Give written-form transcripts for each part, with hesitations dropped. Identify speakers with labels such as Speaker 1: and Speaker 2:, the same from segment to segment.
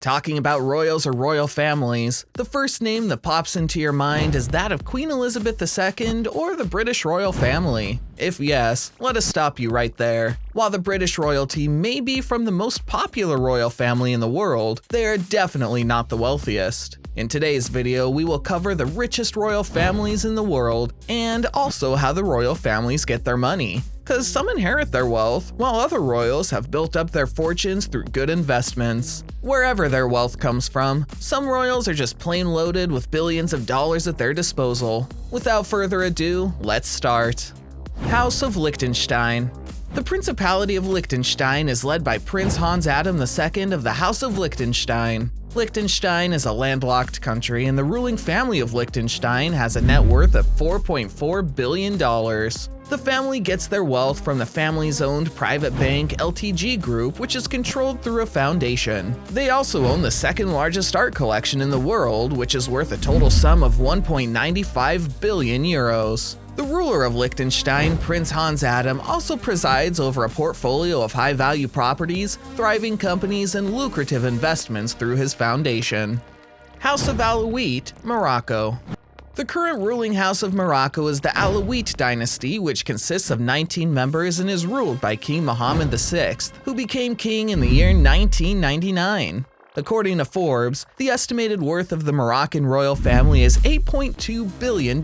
Speaker 1: Talking about royals or royal families, the first name that pops into your mind is that of Queen Elizabeth II or the British royal family. If yes, let us stop you right there. While the British royalty may be from the most popular royal family in the world, they are definitely not the wealthiest. In today's video, we will cover the richest royal families in the world and also how the royal families get their money. Cause some inherit their wealth, while other royals have built up their fortunes through good investments. Wherever their wealth comes from, some royals are just plain loaded with billions of dollars at their disposal. Without further ado, let's start. House of Liechtenstein. The Principality of Liechtenstein is led by Prince Hans Adam II of the House of Liechtenstein. Liechtenstein is a landlocked country, and the ruling family of Liechtenstein has a net worth of $4.4 billion. The family gets their wealth from the family's owned private bank LTG Group, which is controlled through a foundation. They also own the second largest art collection in the world, which is worth a total sum of 1.95 billion euros. The ruler of Liechtenstein, Prince Hans Adam, also presides over a portfolio of high-value properties, thriving companies, and lucrative investments through his foundation. House of Alawite, Morocco. The current ruling house of Morocco is the Alawite dynasty, which consists of 19 members and is ruled by King Mohammed VI, who became king in the year 1999. According to Forbes, the estimated worth of the Moroccan royal family is $8.2 billion.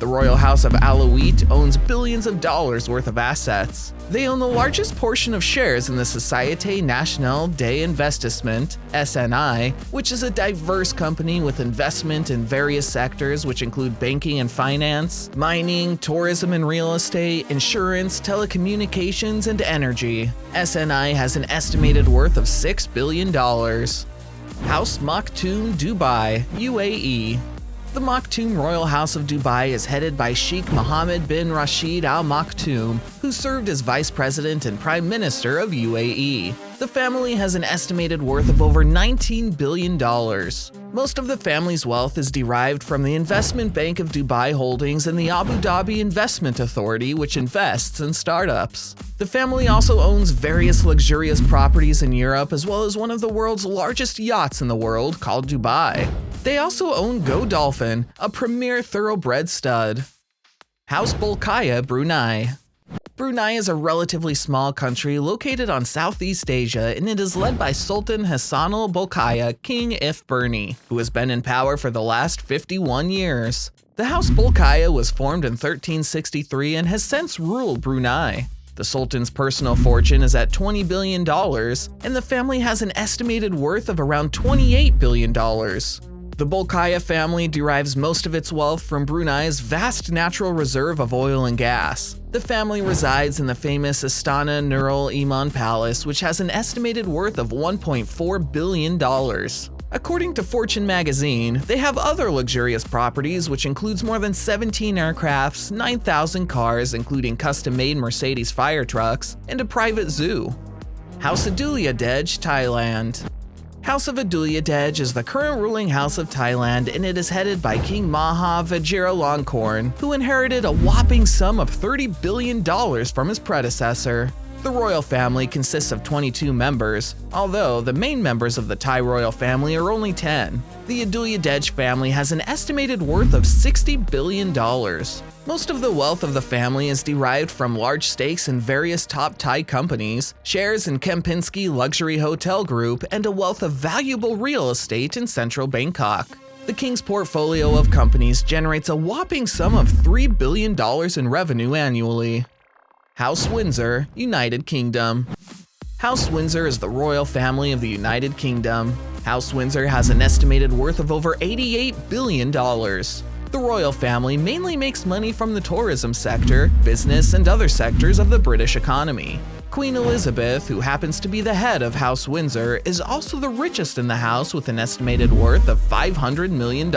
Speaker 1: The royal house of Alawite owns billions of dollars worth of assets. They own the largest portion of shares in the Société Nationale d'Investissement, SNI, which is a diverse company with investment in various sectors which include banking and finance, mining, tourism and real estate, insurance, telecommunications, and energy. SNI has an estimated worth of $6 billion. House Maktoum, Dubai UAE. The Maktoum Royal House of Dubai is headed by Sheikh Mohammed bin Rashid Al Maktoum, who served as Vice President and Prime Minister of UAE. The family has an estimated worth of over $19 billion. Most of the family's wealth is derived from the Investment Bank of Dubai Holdings and the Abu Dhabi Investment Authority, which invests in startups. The family also owns various luxurious properties in Europe, as well as one of the world's largest yachts in the world called Dubai. They also own Go Dolphin, a premier thoroughbred stud. House Bolkiah, Brunei. Brunei is a relatively small country located on Southeast Asia, and it is led by Sultan Hassan al Bolkiah, King If Birni, who has been in power for the last 51 years. The House Bolkiah was formed in 1363 and has since ruled Brunei. The Sultan's personal fortune is at $20 billion, and the family has an estimated worth of around $28 billion. The Bolkiah family derives most of its wealth from Brunei's vast natural reserve of oil and gas. The family resides in the famous Istana Nurul Iman Palace, which has an estimated worth of $1.4 billion. According to Fortune magazine, they have other luxurious properties, which includes more than 17 aircrafts, 9,000 cars, including custom-made Mercedes fire trucks, and a private zoo. House Adulyadej, Thailand. House of Adulyadej is the current ruling house of Thailand, and it is headed by King Maha Vajiralongkorn, who inherited a whopping sum of $30 billion from his predecessor. The royal family consists of 22 members, although the main members of the Thai royal family are only 10. The Adulyadej family has an estimated worth of $60 billion. Most of the wealth of the family is derived from large stakes in various top Thai companies, shares in Kempinski Luxury Hotel Group, and a wealth of valuable real estate in central Bangkok. The king's portfolio of companies generates a whopping sum of $3 billion in revenue annually. House Windsor, United Kingdom. House Windsor is the royal family of the United Kingdom. House Windsor has an estimated worth of over $88 billion. The royal family mainly makes money from the tourism sector, business, and other sectors of the British economy. Queen Elizabeth, who happens to be the head of House Windsor, is also the richest in the house with an estimated worth of $500 million.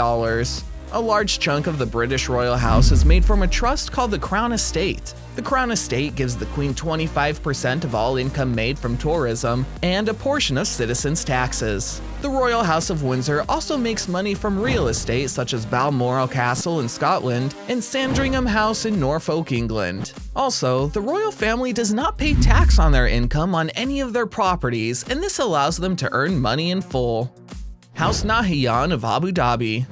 Speaker 1: A large chunk of the British royal house is made from a trust called the Crown Estate. The Crown Estate gives the Queen 25% of all income made from tourism and a portion of citizens' taxes. The Royal House of Windsor also makes money from real estate such as Balmoral Castle in Scotland and Sandringham House in Norfolk, England. Also, the royal family does not pay tax on their income on any of their properties, and this allows them to earn money in full. House Nahyan of Abu Dhabi.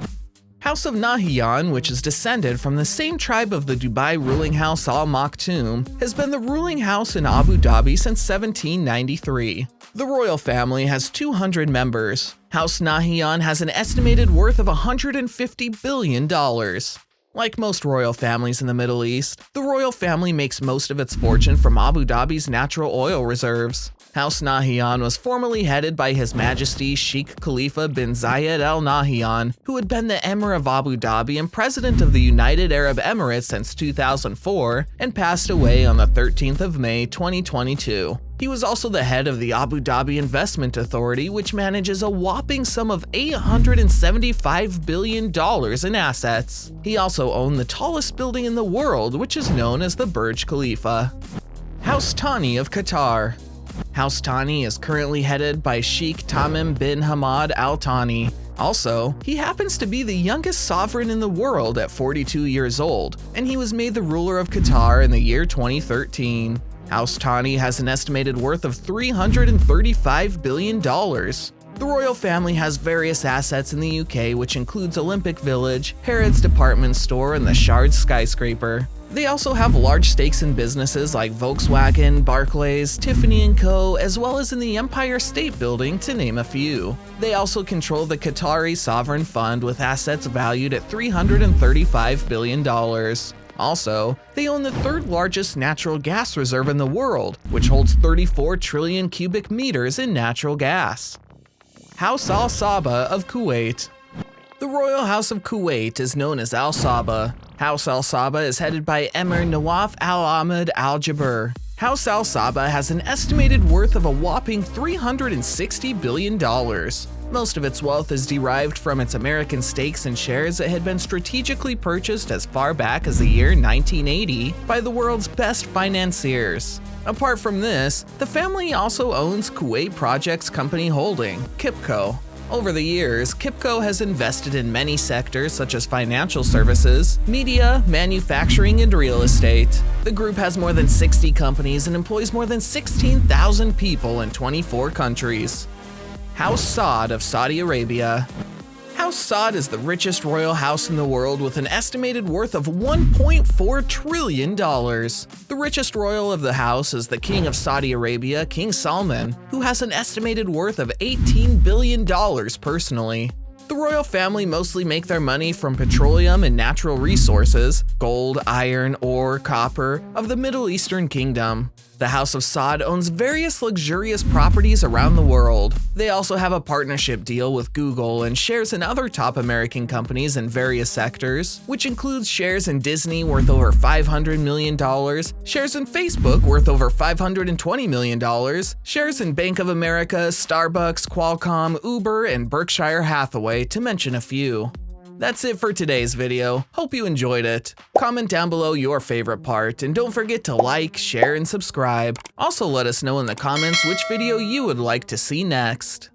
Speaker 1: House of Nahyan, which is descended from the same tribe of the Dubai ruling house Al Maktoum, has been the ruling house in Abu Dhabi since 1793. The royal family has 200 members. House Nahyan has an estimated worth of $150 billion. Like most royal families in the Middle East, the royal family makes most of its fortune from Abu Dhabi's natural oil reserves. House Nahyan was formerly headed by His Majesty Sheikh Khalifa bin Zayed Al Nahyan, who had been the Emir of Abu Dhabi and President of the United Arab Emirates since 2004 and passed away on the 13th of May 2022. He was also the head of the Abu Dhabi Investment Authority, which manages a whopping sum of $875 billion in assets. He also owned the tallest building in the world, which is known as the Burj Khalifa. House Thani of Qatar. House Thani is currently headed by Sheikh Tamim bin Hamad Al Thani. Also, he happens to be the youngest sovereign in the world at 42 years old, and he was made the ruler of Qatar in the year 2013. House Thani has an estimated worth of $335 billion. The royal family has various assets in the UK, which includes Olympic Village, Harrods Department Store, and the Shard skyscraper. They also have large stakes in businesses like Volkswagen, Barclays, Tiffany & Co., as well as in the Empire State Building, to name a few. They also control the Qatari Sovereign Fund with assets valued at $335 billion. Also, they own the third largest natural gas reserve in the world, which holds 34 trillion cubic meters in natural gas. House AlSaba of Kuwait. The Royal House of Kuwait is known as AlSaba. House AlSaba is headed by Emir Nawaf Al Ahmed Al Jaber. House AlSaba has an estimated worth of a whopping $360 billion. Most of its wealth is derived from its American stakes and shares that had been strategically purchased as far back as the year 1980 by the world's best financiers. Apart from this, the family also owns Kuwait Projects Company Holding, KIPCO. Over the years, KIPCO has invested in many sectors such as financial services, media, manufacturing, and real estate. The group has more than 60 companies and employs more than 16,000 people in 24 countries. House Saad of Saudi Arabia. House Saad is the richest royal house in the world with an estimated worth of $1.4 trillion. The richest royal of the house is the King of Saudi Arabia, King Salman, who has an estimated worth of $18 billion personally. The royal family mostly make their money from petroleum and natural resources, gold, iron, ore, copper, of the Middle Eastern Kingdom. The House of Saad owns various luxurious properties around the world. They also have a partnership deal with Google and shares in other top American companies in various sectors, which includes shares in Disney worth over $500 million, shares in Facebook worth over $520 million, shares in Bank of America, Starbucks, Qualcomm, Uber, and Berkshire Hathaway, to mention a few. That's it for today's video. Hope you enjoyed it. Comment down below your favorite part, and don't forget to like, share, and subscribe. Also let us know in the comments which video you would like to see next.